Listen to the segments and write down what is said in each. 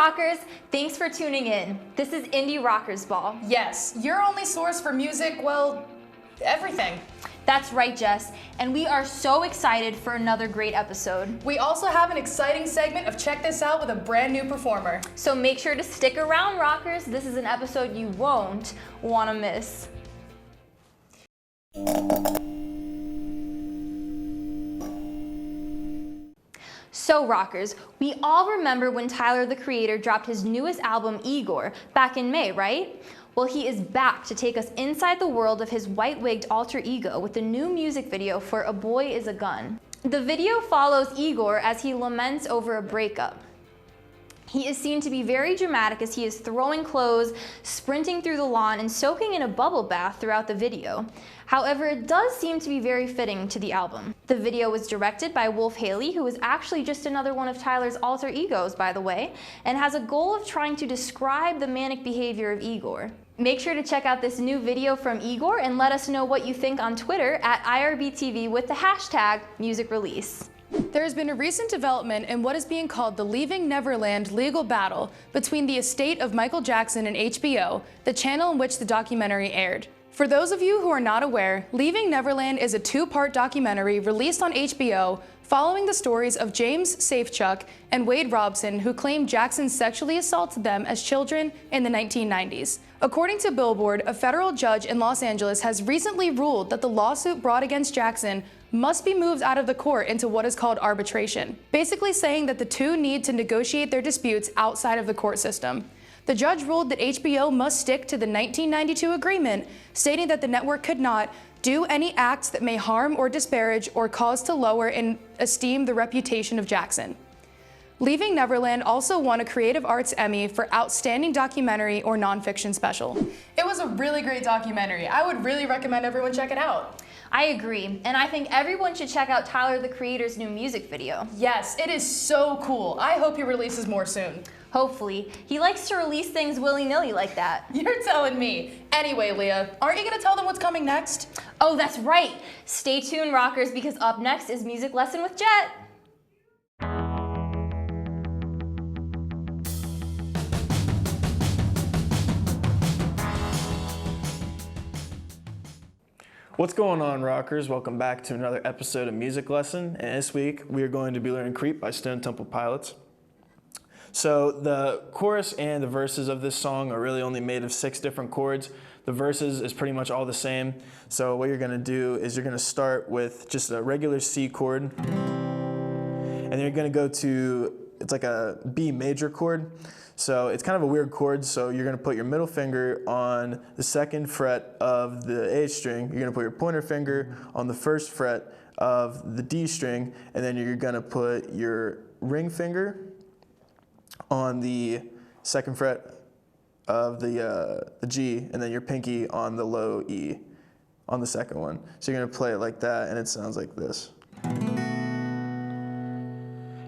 rockers, thanks for tuning in. This is Indie Rockers Ball. Yes, your only source for music, well, everything. That's right, Jess, and we are so excited for another great episode. We also have an exciting segment of Check This Out with a brand new performer. So make sure to stick around, rockers. This is an episode you won't want to miss. So rockers, we all remember when Tyler, the Creator, dropped his newest album, Igor, back in May, right? Well, he is back to take us inside the world of his white-wigged alter ego with the new music video for A Boy Is a Gun. The video follows Igor as he laments over a breakup. He is seen to be very dramatic as he is throwing clothes, sprinting through the lawn, and soaking in a bubble bath throughout the video. However, it does seem to be very fitting to the album. The video was directed by Wolf Haley, who is actually just another one of Tyler's alter egos, by the way, and has a goal of trying to describe the manic behavior of Igor. Make sure to check out this new video from Igor and let us know what you think on Twitter at IRBTV with the hashtag #MusicRelease. There has been a recent development in what is being called the Leaving Neverland legal battle between the estate of Michael Jackson and HBO, the channel in which the documentary aired. For those of you who are not aware, Leaving Neverland is a two-part documentary released on HBO following the stories of James Safechuck and Wade Robson, who claimed Jackson sexually assaulted them as children in the 1990s. According to Billboard, a federal judge in Los Angeles has recently ruled that the lawsuit brought against Jackson must be moved out of the court into what is called arbitration, basically saying that the two need to negotiate their disputes outside of the court system. The judge ruled that HBO must stick to the 1992 agreement, stating that the network could not do any acts that may harm or disparage or cause to lower in esteem the reputation of Jackson. Leaving Neverland also won a Creative Arts Emmy for Outstanding Documentary or Nonfiction Special. It was a really great documentary. I would really recommend everyone check it out. I agree, and I think everyone should check out Tyler, the Creator's new music video. Yes, it is so cool. I hope he releases more soon. Hopefully. He likes to release things willy-nilly like that. You're telling me. Anyway, Leah, aren't you gonna tell them what's coming next? Oh, that's right. Stay tuned, rockers, because up next is Music Lesson with Jet. What's going on, rockers? Welcome back to another episode of Music Lesson, and this week we are going to be learning Creep by Stone Temple Pilots. So the chorus and the verses of this song are really only made of 6 different chords. The verses is pretty much all the same. So what you're gonna do is you're gonna start with just a regular C chord, and then you're gonna go to, it's like a B major chord. So it's kind of a weird chord, so you're gonna put your middle finger on the 2nd fret of the A string, you're gonna put your pointer finger on the 1st fret of the D string, and then you're gonna put your ring finger on the 2nd fret of the G, and then your pinky on the low E on the 2nd one. So you're gonna play it like that, and it sounds like this.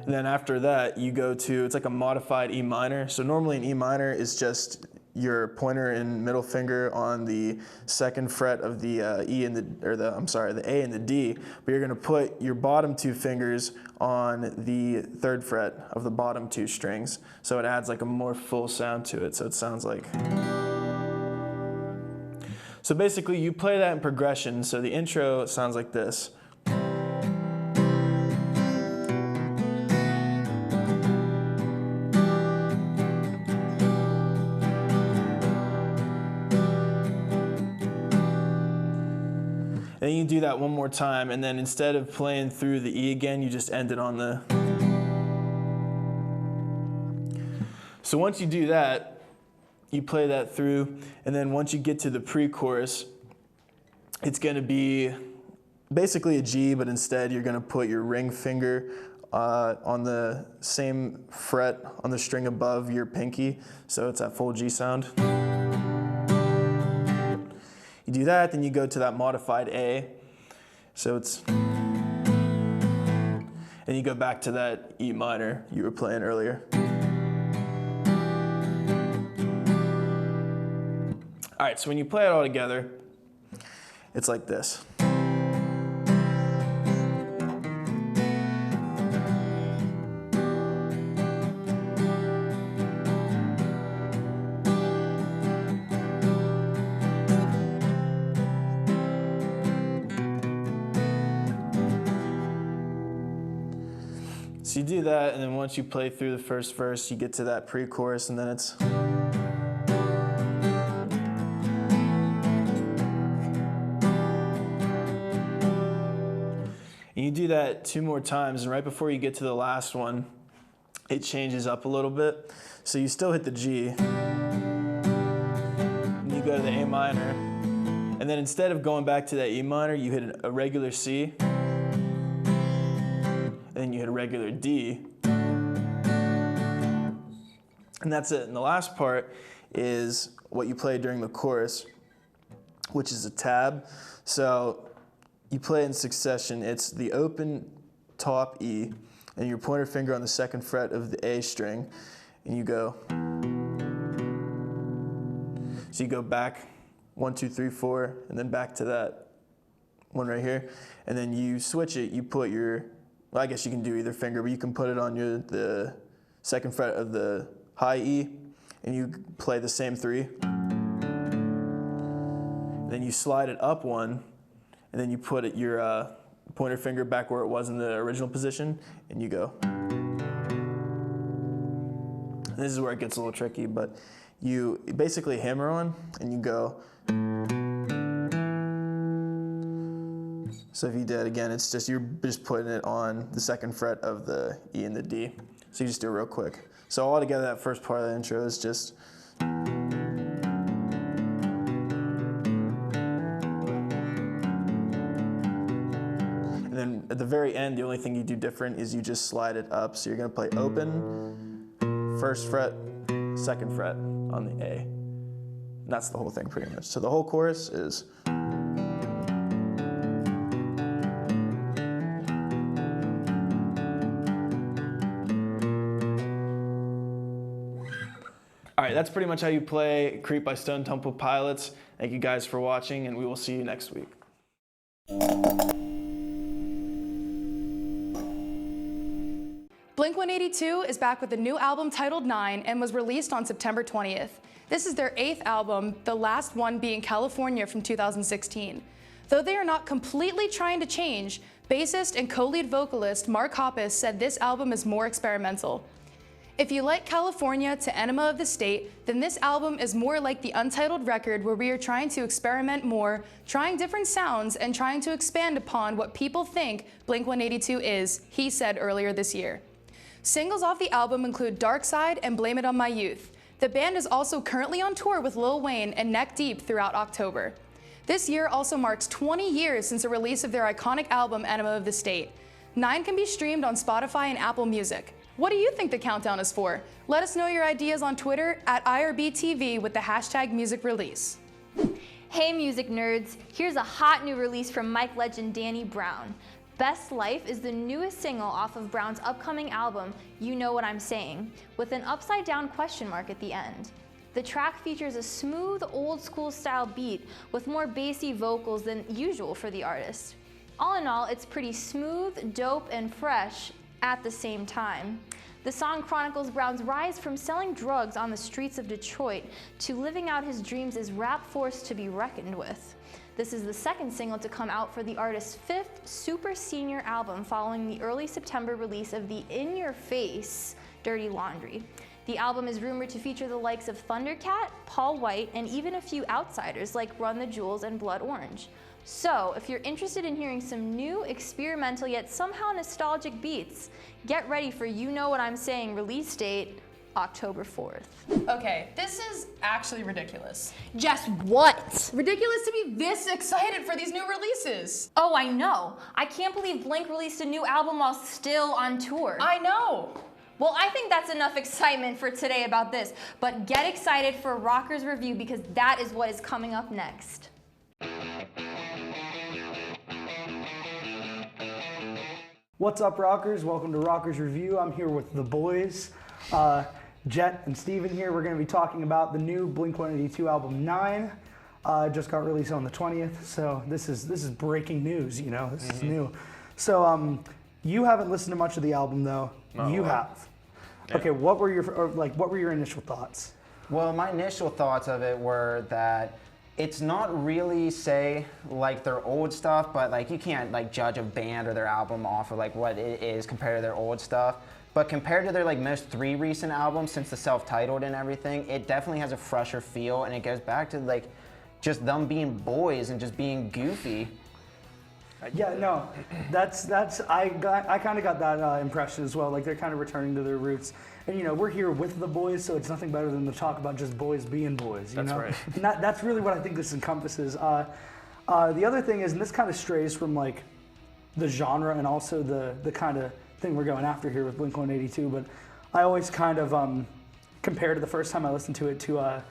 And then after that, you go to, it's like a modified E minor. So normally an E minor is just your pointer and middle finger on the 2nd fret of the the A and the D, but you're gonna put your bottom 2 fingers on the 3rd fret of the bottom 2 strings. So it adds like a more full sound to it. So it sounds like. So basically you play that in progression. So the intro sounds like this. And you do that one more time, and then instead of playing through the E again, you just end it on the. So once you do that, you play that through, and then once you get to the pre-chorus, it's gonna be basically a G, but instead you're gonna put your ring finger on the same fret on the string above your pinky, so it's that full G sound. You do that, then you go to that modified A. So it's, and you go back to that E minor you were playing earlier. All right, so when you play it all together, it's like this. So you do that, and then once you play through the first verse, you get to that pre-chorus, and then it's... And you do that 2 more times, and right before you get to the last one, it changes up a little bit. So you still hit the G, and you go to the A minor, and then instead of going back to that E minor, you hit a regular C, and then you hit a regular D, and that's it. And the last part is what you play during the chorus, which is a tab. So you play in succession. It's the open top E, and your pointer finger on the 2nd fret of the A string, and you go. So you go back 1, 2, 3, 4, and then back to that one right here, and then you switch it. You put your, well, I guess you can do either finger, but you can put it on the 2nd fret of the high E, and you play the same 3. Then you slide it up 1, and then you put your pointer finger back where it was in the original position, and you go. And this is where it gets a little tricky, but you basically hammer on, and you go. So if you did again, it's just, you're just putting it on the 2nd fret of the E and the D. So you just do it real quick. So all together, that first part of the intro is just. And then at the very end, the only thing you do different is you just slide it up. So you're gonna play open, 1st fret, 2nd fret on the A. And that's the whole thing pretty much. So the whole chorus is. All right, that's pretty much how you play Creep by Stone Temple Pilots. Thank you guys for watching, and we will see you next week. Blink-182 is back with a new album titled 9 and was released on September 20th. This is their 8th album, the last one being California from 2016. Though they are not completely trying to change, bassist and co-lead vocalist Mark Hoppus said this album is more experimental. If you like California to Enema of the State, then this album is more like the Untitled record, where we are trying to experiment more, trying different sounds, and trying to expand upon what people think Blink-182 is, he said earlier this year. Singles off the album include Dark Side and Blame It On My Youth. The band is also currently on tour with Lil Wayne and Neck Deep throughout October. This year also marks 20 years since the release of their iconic album Enema of the State. 9 can be streamed on Spotify and Apple Music. What do you think the countdown is for? Let us know your ideas on Twitter at IRBTV with the hashtag #MusicRelease. Hey music nerds, here's a hot new release from Mike legend Danny Brown. Best Life is the newest single off of Brown's upcoming album, You Know What I'm Saying, with an upside down question mark at the end. The track features a smooth, old school style beat with more bassy vocals than usual for the artist. All in all, it's pretty smooth, dope, and fresh at the same time. The song chronicles Brown's rise from selling drugs on the streets of Detroit to living out his dreams as rap force to be reckoned with. This is the second single to come out for the artist's 5th super senior album following the early September release of the In Your Face Dirty Laundry. The album is rumored to feature the likes of Thundercat, Paul White, and even a few outsiders like Run the Jewels and Blood Orange. So, if you're interested in hearing some new, experimental yet somehow nostalgic beats, get ready for You Know What I'm Saying release date, October 4th. Okay, this is actually ridiculous. Just what? Ridiculous to be this excited for these new releases. Oh, I know. I can't believe Blink released a new album while still on tour. I know. Well, I think that's enough excitement for today about this, but get excited for Rockers Review because that is what is coming up next. What's up, Rockers? Welcome to Rockers Review. I'm here with the boys, Jet and Steven here. We're going to be talking about the new Blink-182 album 9. Just got released on the 20th, so this is breaking news. You know, this is new. So you haven't listened to much of the album though. You have. Yeah. Okay, what were your initial thoughts? Well, my initial thoughts of it were that it's not really, say, like their old stuff, but like you can't like judge a band or their album off of like what it is compared to their old stuff. But compared to their like most 3 recent albums since the self-titled and everything, it definitely has a fresher feel, and it goes back to like just them being boys and just being goofy. Yeah, no, I kind of got that impression as well. Like they're kind of returning to their roots, and you know we're here with the boys, so it's nothing better than to talk about just boys being boys. You That's know? right. And that's really what I think this encompasses. The other thing is, and this kind of strays from like the genre and also the kind of thing we're going after here with Blink-182, but I always kind of compare to the first time I listened to it to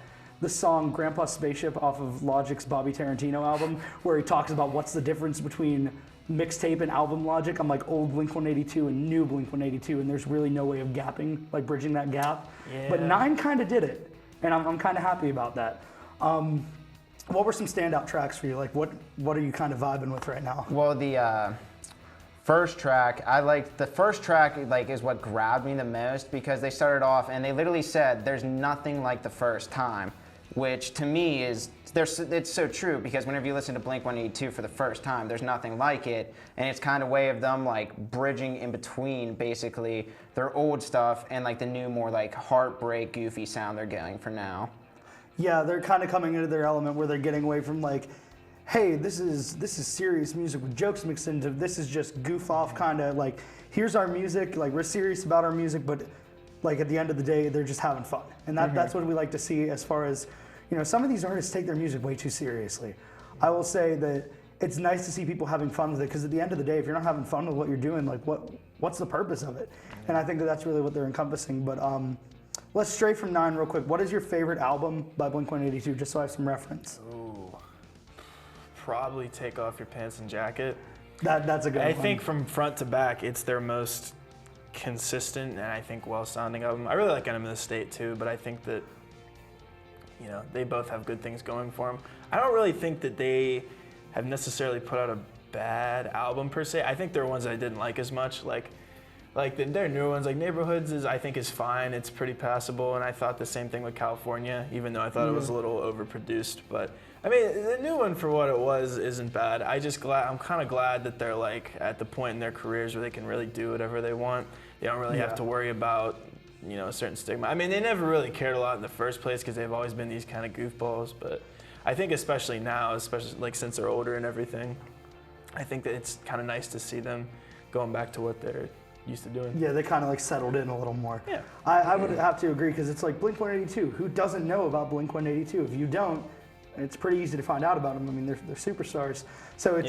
the song Grandpa Spaceship off of Logic's Bobby Tarantino album, where he talks about what's the difference between mixtape and album logic. I'm like old Blink-182 and new Blink-182, and there's really no way of gapping, like bridging that gap. Yeah. But Nine kind of did it, and I'm kind of happy about that. What were some standout tracks for you? Like what are you kind of vibing with right now? Well, the first track, I liked the first track like is what grabbed me the most, because they started off and they literally said there's nothing like the first time, which to me is it's so true, because whenever you listen to Blink-182 for the first time, there's nothing like it, and it's kind of a way of them like bridging in between basically their old stuff and like the new more like heartbreak goofy sound they're going for now. Yeah, they're kind of coming into their element where they're getting away from like, hey, this is serious music with jokes mixed into, this is just goof off kind of like, here's our music, like we're serious about our music, but like at the end of the day, they're just having fun. And that's what we like to see as far as, you know, some of these artists take their music way too seriously. I will say that it's nice to see people having fun with it, because at the end of the day, if you're not having fun with what you're doing, like what's the purpose of it? And I think that's really what they're encompassing. But let's stray from Nine real quick. What is your favorite album by Blink-182, just so I have some reference? Ooh, probably Take Off Your Pants and Jacket. That's a good one. I think from front to back, it's their most consistent and I think well-sounding album. I really like Enema of the State too, but I think that, you know, they both have good things going for them. I don't really think that they have necessarily put out a bad album per se. I think there are ones that I didn't like as much, like their newer ones, like Neighborhoods I think is fine. It's pretty passable, and I thought the same thing with California, even though I thought it was a little overproduced. But I mean, the new one for what it was isn't bad. I'm kind of glad that they're like at the point in their careers where they can really do whatever they want. They don't really have to worry about, you know, a certain stigma. I mean, they never really cared a lot in the first place because they've always been these kind of goofballs. But I think especially now, especially like since they're older and everything, I think that it's kind of nice to see them going back to what they're used to doing. Yeah, they kind of like settled in a little more. Yeah. I would have to agree, because it's like Blink-182. Who doesn't know about Blink-182? If you don't, it's pretty easy to find out about them. I mean, they're superstars. So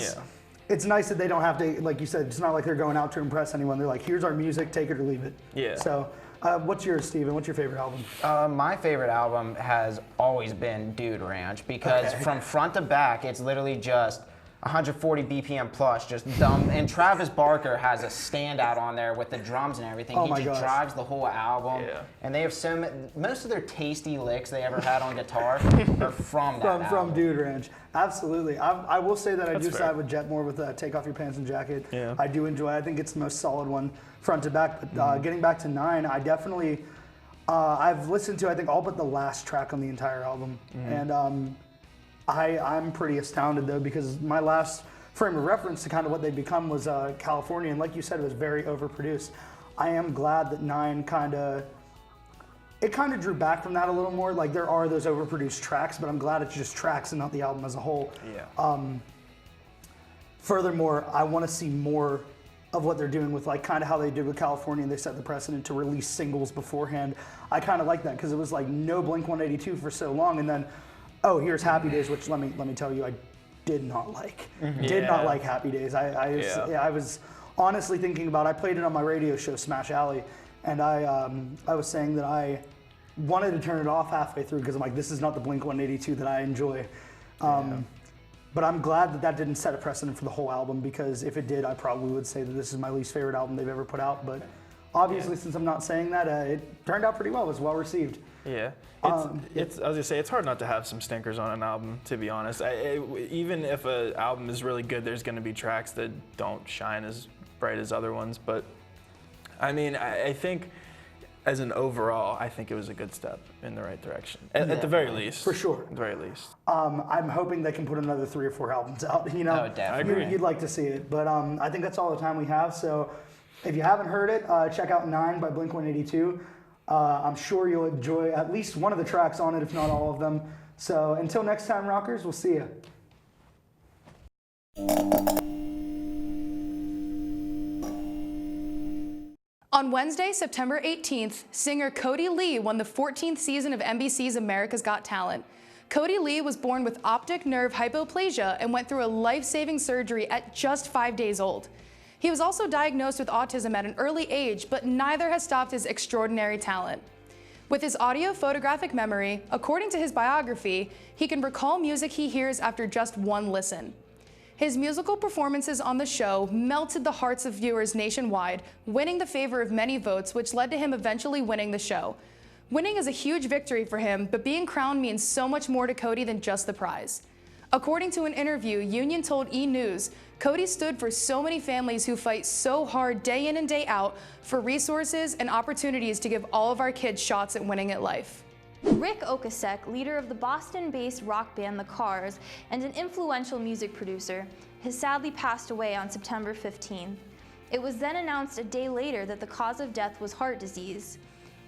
it's nice that they don't have to, like you said, it's not like they're going out to impress anyone. They're like, here's our music, take it or leave it. Yeah. So what's yours, Steven? What's your favorite album? My favorite album has always been Dude Ranch, because from front to back, it's literally just 140 BPM plus, just dumb. And Travis Barker has a standout on there with the drums and everything. Oh he my just gosh. drives the whole album. Yeah. And they have most of their tasty licks they ever had on guitar are from that From album. Dude Ranch. Absolutely. I will say that I That's do fair. side with Jet more with Take Off Your Pants and Jacket. Yeah. I do enjoy it. I think it's the most solid one front to back. But getting back to Nine, I definitely, I've listened to, I think, all but the last track on the entire album. And I'm pretty astounded, though, because my last frame of reference to kind of what they'd become was California. And like you said, it was very overproduced. I am glad that Nine kind of drew back from that a little more. Like, there are those overproduced tracks, but I'm glad it's just tracks and not the album as a whole. Yeah. Furthermore, I want to see more of what they're doing with like kind of how they did with California. They set the precedent to release singles beforehand. I kind of like that, because it was like no Blink-182 for so long, and then, oh, here's Happy Days, which let me tell you, I did not like. Did not Yeah. like Happy Days. I was honestly thinking about, I played it on my radio show Smash Alley, and I was saying that I wanted to turn it off halfway through, because I'm like, this is not the Blink-182 that I enjoy. But I'm glad that didn't set a precedent for the whole album, because if it did, I probably would say that this is my least favorite album they've ever put out. But obviously, since I'm not saying that, it turned out pretty well. It was well received. Yeah, I was gonna say, it's hard not to have some stinkers on an album, to be honest. Even if an album is really good, there's gonna be tracks that don't shine as bright as other ones. But I mean, I think as an overall, I think it was a good step in the right direction. At the very least. For sure. At the very least. I'm hoping they can put another 3 or 4 albums out. You know, Oh, definitely. I agree. You'd like to see it, but I think that's all the time we have. So if you haven't heard it, check out 9 by Blink-182. I'm sure you'll enjoy at least one of the tracks on it, if not all of them. So until next time, rockers, we'll see you. On Wednesday, September 18th, singer Cody Lee won the 14th season of NBC's America's Got Talent. Cody Lee was born with optic nerve hypoplasia and went through a life-saving surgery at just 5 days old. He was also diagnosed with autism at an early age, but neither has stopped his extraordinary talent. With his audio photographic memory, according to his biography, he can recall music he hears after just one listen. His musical performances on the show melted the hearts of viewers nationwide, winning the favor of many votes, which led to him eventually winning the show. Winning is a huge victory for him, but being crowned means so much more to Cody than just the prize. According to an interview, Union told E! News, Cody stood for so many families who fight so hard day in and day out for resources and opportunities to give all of our kids shots at winning at life. Rick Ocasek, leader of the Boston-based rock band The Cars and an influential music producer, has sadly passed away on September 15th. It was then announced a day later that the cause of death was heart disease.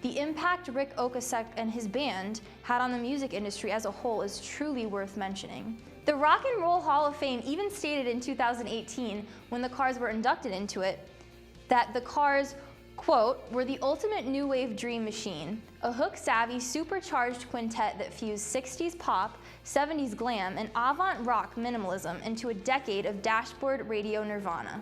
The impact Rick Ocasek and his band had on the music industry as a whole is truly worth mentioning. The Rock and Roll Hall of Fame even stated in 2018, when the Cars were inducted into it, that the Cars, quote, were the ultimate new wave dream machine, a hook-savvy, supercharged quintet that fused 60s pop, 70s glam, and avant-rock minimalism into a decade of dashboard radio nirvana.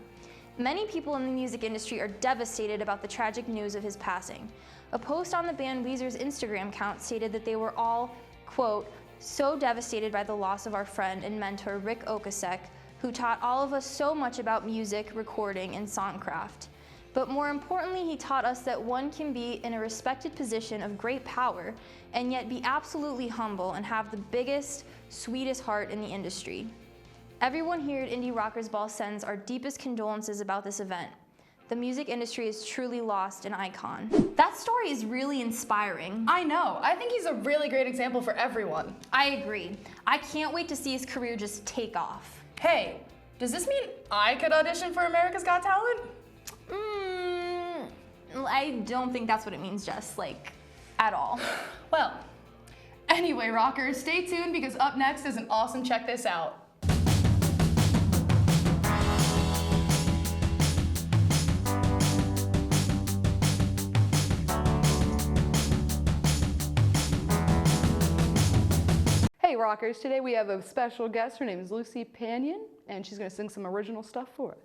Many people in the music industry are devastated about the tragic news of his passing. A post on the band Weezer's Instagram account stated that they were all, quote, so devastated by the loss of our friend and mentor Rick Ocasek, who taught all of us so much about music, recording, and songcraft. But more importantly, he taught us that one can be in a respected position of great power and yet be absolutely humble and have the biggest, sweetest heart in the industry. Everyone here at Indie Rockers Ball sends our deepest condolences about this event. The music industry has truly lost an icon. That story is really inspiring. I know. I think he's a really great example for everyone. I agree. I can't wait to see his career just take off. Hey, does this mean I could audition for America's Got Talent? I don't think that's what it means, Jess, at all. Well, anyway, rockers, stay tuned because up next is an awesome Check This Out. Hey rockers, today we have a special guest. Her name is Lucy Panion, and she's going to sing some original stuff for us.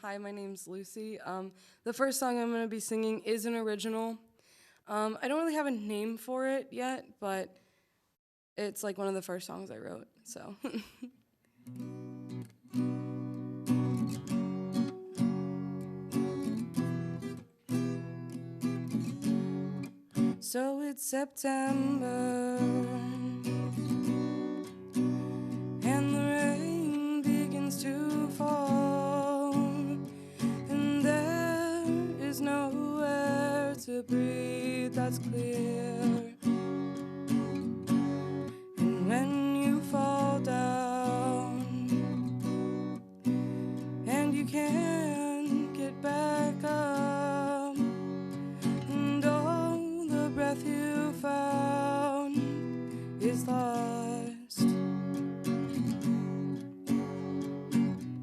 Hi, my name's Lucy. The first song I'm going to be singing is an original. I don't really have a name for it yet, but it's like one of the first songs I wrote, so. So it's September, and the rain begins to fall, and there is nowhere to breathe that's clear. And when you fall down, and you can't get back up, and all the breath you found is lost.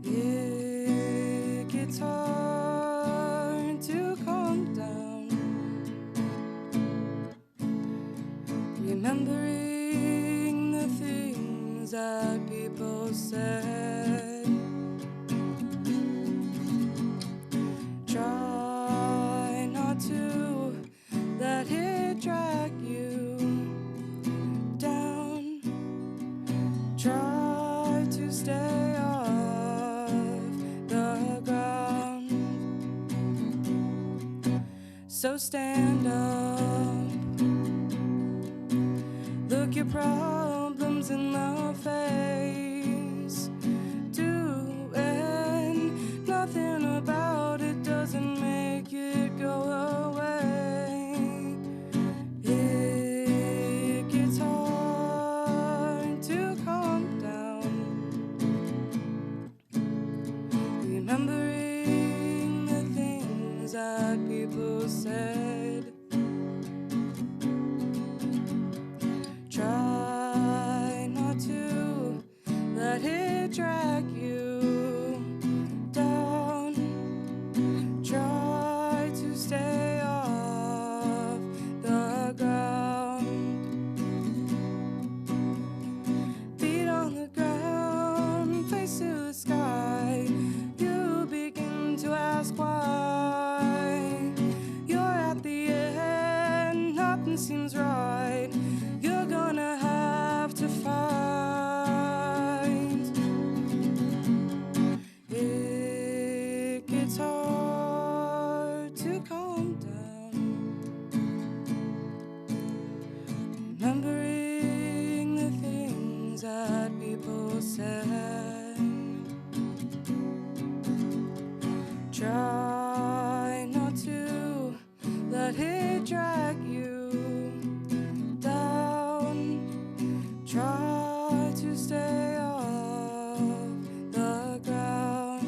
It gets hard to calm down, remembering the things that people said. Try not to let it drag you down. Try to stay off the ground. So stand up, look your problems in the face, do and people said. Try not to let it drag you down. Try to stay off the ground. Feet on the ground, face to the sky. You begin to ask why. You're at the end, nothing seems right. You're gonna have to find. It gets hard to calm down. Remembering the things that people said. Try not to let it drag you down. Try to stay off the ground.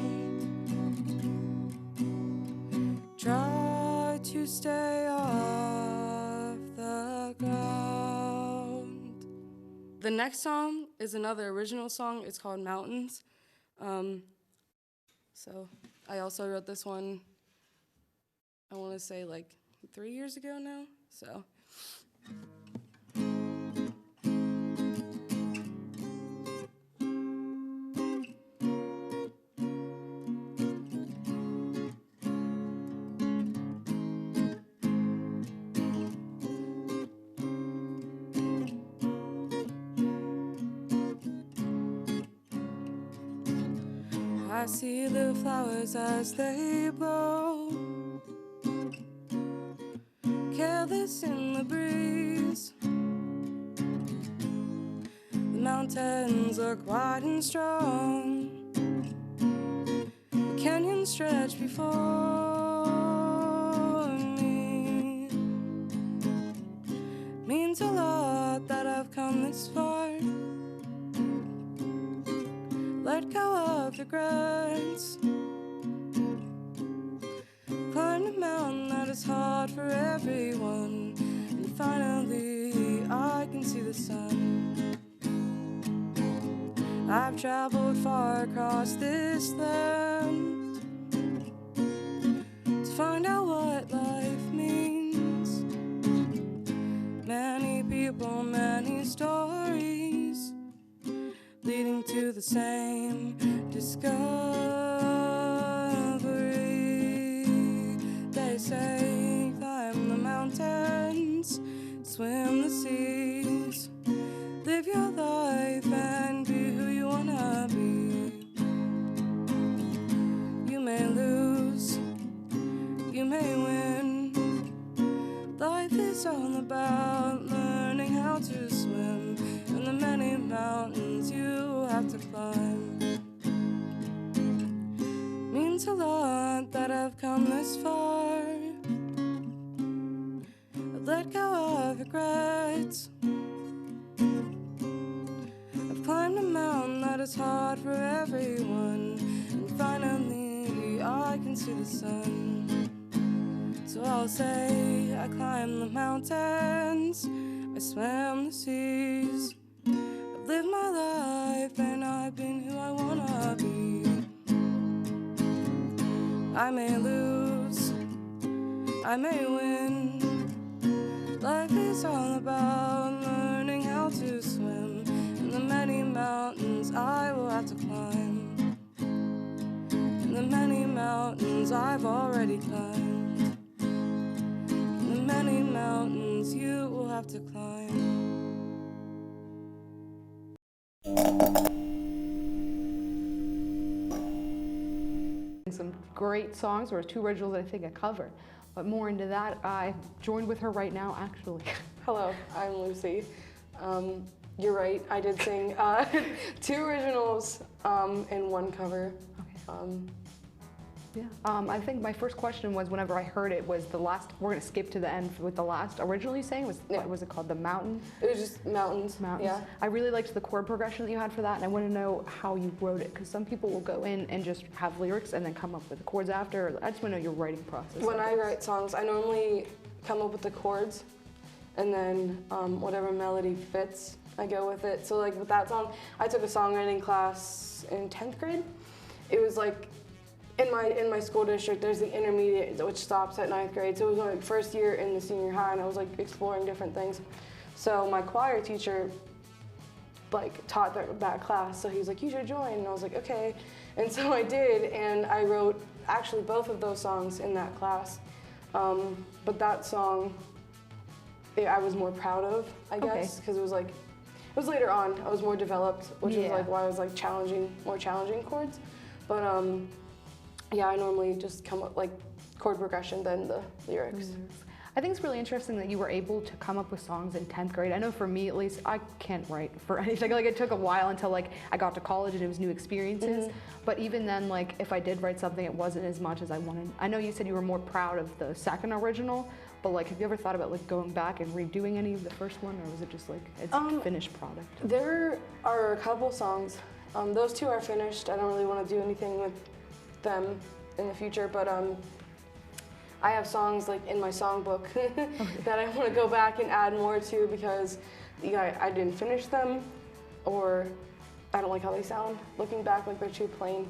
Try to stay off the ground. The next song is another original song. It's called Mountains. So I also wrote this one, I want to say like 3 years ago now. So. I see the flowers as they blow, careless in the breeze. The mountains look wide and strong, the canyons stretch before me. Means a lot that I've come this far. Let go of regrets. Climb a mountain that is hard for everyone, and finally I can see the sun. I've traveled far across this land to find out what life means. Many people, many stories, leading to the same discovery. They say climb the mountains, swim the seas, live your life and be who you wanna be. You may lose, you may win. Life is all about learning how to swim in the many mountains you have to climb. Means a lot that I've come this far. I've let go of regrets. I've climbed a mountain that is hard for everyone, and finally I can see the sun. So I'll say I climbed the mountains, I swam the seas, I've lived my life and I've been who I wanna be. I may lose, I may win. Life is all about learning how to swim in the many mountains I will have to climb. In the many mountains I've already climbed. In the many mountains you will have to climb. Some great songs, or 2 originals that I think I covered. But more into that, I joined with her right now, actually. Hello, I'm Lucy. You're right, I did sing 2 originals and 1 cover. Okay. Yeah. I think my first question was whenever I heard it was the last. We're gonna skip to the end with the last. Originally saying was Yeah. what was it called? The Mountain. It was just mountains. Mountains. Yeah. I really liked the chord progression that you had for that, and I want to know how you wrote it because some people will go in and just have lyrics and then come up with the chords after. I just want to know your writing process. When I write songs, I normally come up with the chords, and then whatever melody fits, I go with it. So like with that song, I took a songwriting class in 10th grade. It was like in my school district, there's the intermediate, which stops at 9th grade. So it was my first year in the senior high, and I was like exploring different things. So my choir teacher like taught that class, so he was like, you should join, and I was like, okay. And so I did, and I wrote actually both of those songs in that class. But that song, I was more proud of, I guess, because it was later on. I was more developed, which is like why I was like more challenging chords. But yeah, I normally just come up like chord progression then the lyrics. I think it's really interesting that you were able to come up with songs in 10th grade. I know for me at least, I can't write for anything. Like it took a while until like I got to college and it was new experiences. But even then, like if I did write something, it wasn't as much as I wanted. I know you said you were more proud of the second original, but like have you ever thought about like going back and redoing any of the first one, or was it just like it's a finished product? There are a couple songs. Those two are finished. I don't really want to do anything with them in the future, but I have songs like in my songbook that I want to go back and add more to because I didn't finish them, or I don't like how they sound. Looking back, like they're too plain.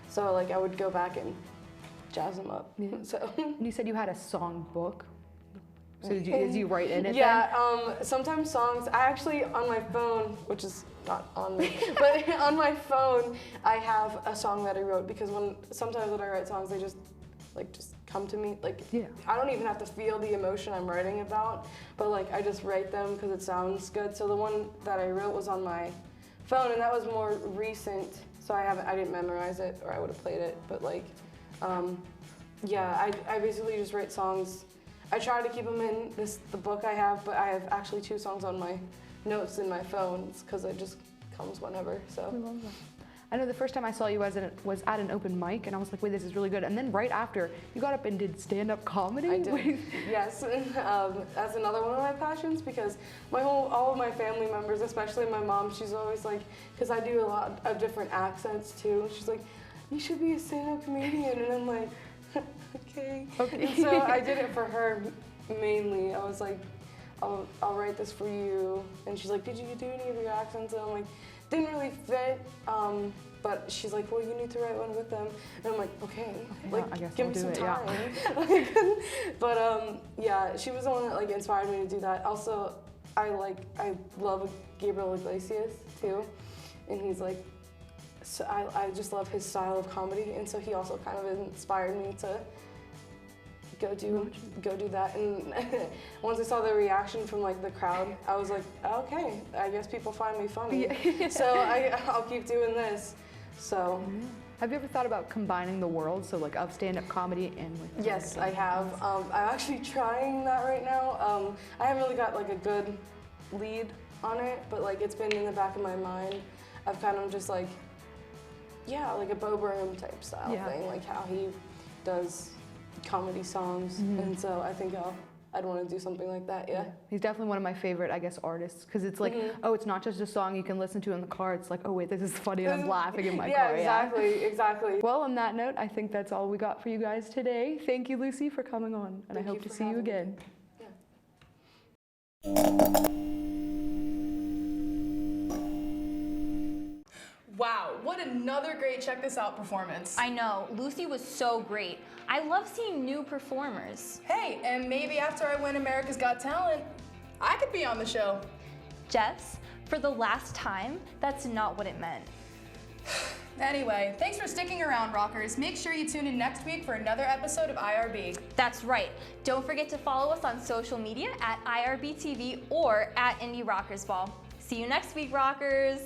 So like I would go back and jazz them up. Yeah. So. And you said you had a songbook. So did you write in it? Yeah, sometimes songs, I actually, on my phone, which is not on me, but on my phone, I have a song that I wrote because sometimes when I write songs, they just come to me. Like, I don't even have to feel the emotion I'm writing about, but like I just write them because it sounds good. So the one that I wrote was on my phone, and that was more recent, so I didn't memorize it, or I would have played it, but like, yeah, I basically just write songs. I try to keep them in the book I have, but I have actually 2 songs on my notes in my phone because it just comes whenever. So. I know the first time I saw you was at an open mic, and I was like, wait, this is really good. And then right after, you got up and did stand-up comedy? I did, yes. That's another one of my passions because all of my family members, especially my mom, she's always like, because I do a lot of different accents too, she's like, you should be a stand-up comedian. And I'm like, okay. And so I did it for her mainly. I was like, I'll write this for you. And she's like, did you do any of your accents? And I'm like, didn't really fit. But she's like, well, you need to write one with them. And I'm like, okay, like, I guess give I'll me some do it, time. But yeah, she was the one that like inspired me to do that. Also, I love Gabriel Iglesias too. And he's like, so I just love his style of comedy, and so he also kind of inspired me to go do that. And once I saw the reaction from like the crowd, I was like, okay, I guess people find me funny. So I'll keep doing this. So. Have you ever thought about combining the worlds, so like of stand-up comedy and like? Yes, I have. I'm actually trying that right now. I haven't really got like a good lead on it, but like it's been in the back of my mind. I've kind of just like. Yeah, like a Bo Burnham type style thing, like how he does comedy songs, and so I think I'd want to do something like that. Yeah. He's definitely one of my favorite, I guess, artists because it's like, oh, it's not just a song you can listen to in the car. It's like, oh wait, this is funny, and I'm laughing in my car. Exactly. Well, on that note, I think that's all we got for you guys today. Thank you, Lucy, for coming on, and I hope to see you again. Wow, what another great Check This Out performance. I know, Lucy was so great. I love seeing new performers. Hey, and maybe after I win America's Got Talent, I could be on the show. Jess, for the last time, that's not what it meant. Anyway, thanks for sticking around, Rockers. Make sure you tune in next week for another episode of IRB. That's right. Don't forget to follow us on social media at IRBTV or at Indie Rockers Ball. See you next week, Rockers.